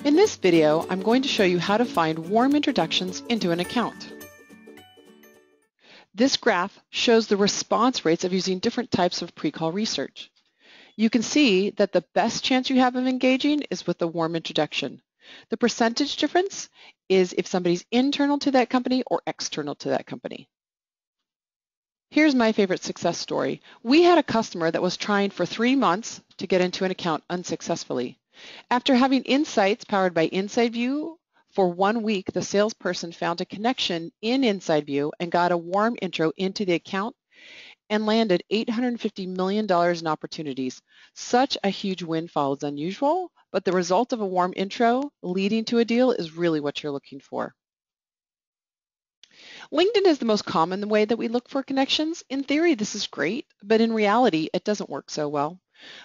In this video, I'm going to show you how to find warm introductions into an account. This graph shows the response rates of using different types of pre-call research. You can see that the best chance you have of engaging is with the warm introduction. The percentage difference is if somebody's internal to that company or external to that company. Here's my favorite success story. We had a customer that was trying for 3 months to get into an account unsuccessfully. After having insights powered by Inside View, for 1 week, the salesperson found a connection in Inside View and got a warm intro into the account and landed $850 million in opportunities. Such a huge windfall is unusual, but the result of a warm intro leading to a deal is really what you're looking for. LinkedIn is the most common way that we look for connections. In theory, this is great, but in reality, it doesn't work so well.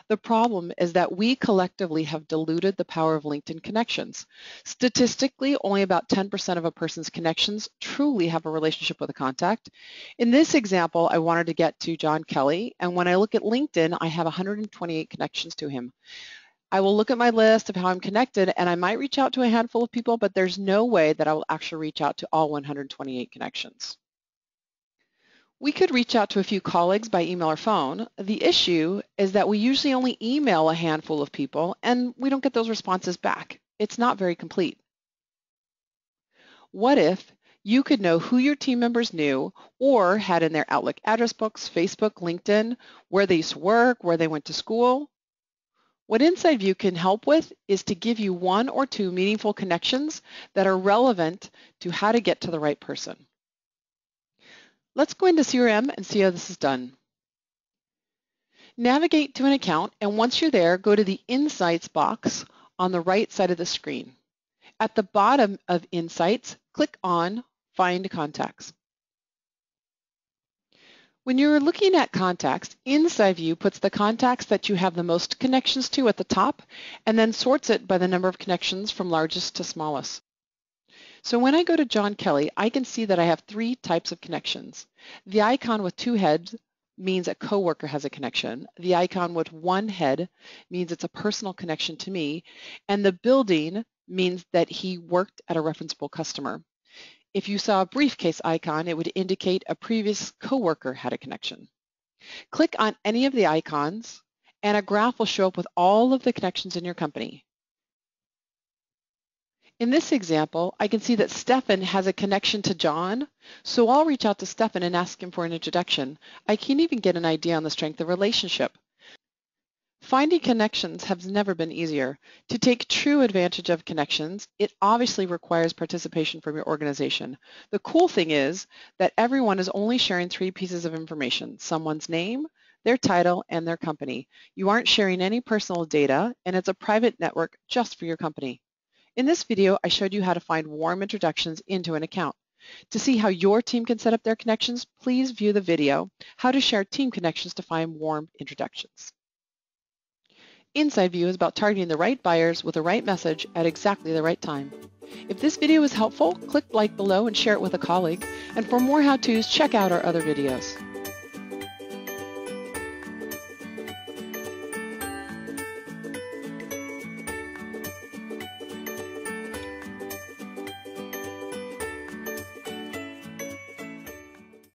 The problem is that we collectively have diluted the power of LinkedIn connections. Statistically, only about 10% of a person's connections truly have a relationship with a contact. In this example, I wanted to get to John Kelly, and when I look at LinkedIn, I have 128 connections to him. I will look at my list of how I'm connected, and I might reach out to a handful of people, but there's no way that I will actually reach out to all 128 connections. We could reach out to a few colleagues by email or phone. The issue is that we usually only email a handful of people and we don't get those responses back. It's not very complete. What if you could know who your team members knew or had in their Outlook address books, Facebook, LinkedIn, where they used to work, where they went to school? What Inside View can help with is to give you 1 or 2 meaningful connections that are relevant to how to get to the right person. Let's go into CRM and see how this is done. Navigate to an account, and once you're there, go to the Insights box on the right side of the screen. At the bottom of Insights, click on Find Contacts. When you're looking at contacts, Inside View puts the contacts that you have the most connections to at the top and then sorts it by the number of connections from largest to smallest. So when I go to John Kelly, I can see that I have 3 types of connections. The icon with 2 heads means a coworker has a connection. The icon with 1 head means it's a personal connection to me. And the building means that he worked at a referenceable customer. If you saw a briefcase icon, it would indicate a previous coworker had a connection. Click on any of the icons and a graph will show up with all of the connections in your company. In this example, I can see that Stefan has a connection to John, so I'll reach out to Stefan and ask him for an introduction. I can even get an idea on the strength of the relationship. Finding connections has never been easier. To take true advantage of connections, it obviously requires participation from your organization. The cool thing is that everyone is only sharing 3 pieces of information: someone's name, their title, and their company. You aren't sharing any personal data, and it's a private network just for your company. In this video, I showed you how to find warm introductions into an account. To see how your team can set up their connections, please view the video, How to Share Team Connections to Find Warm Introductions. Inside View is about targeting the right buyers with the right message at exactly the right time. If this video was helpful, click like below and share it with a colleague. And for more how-tos, check out our other videos.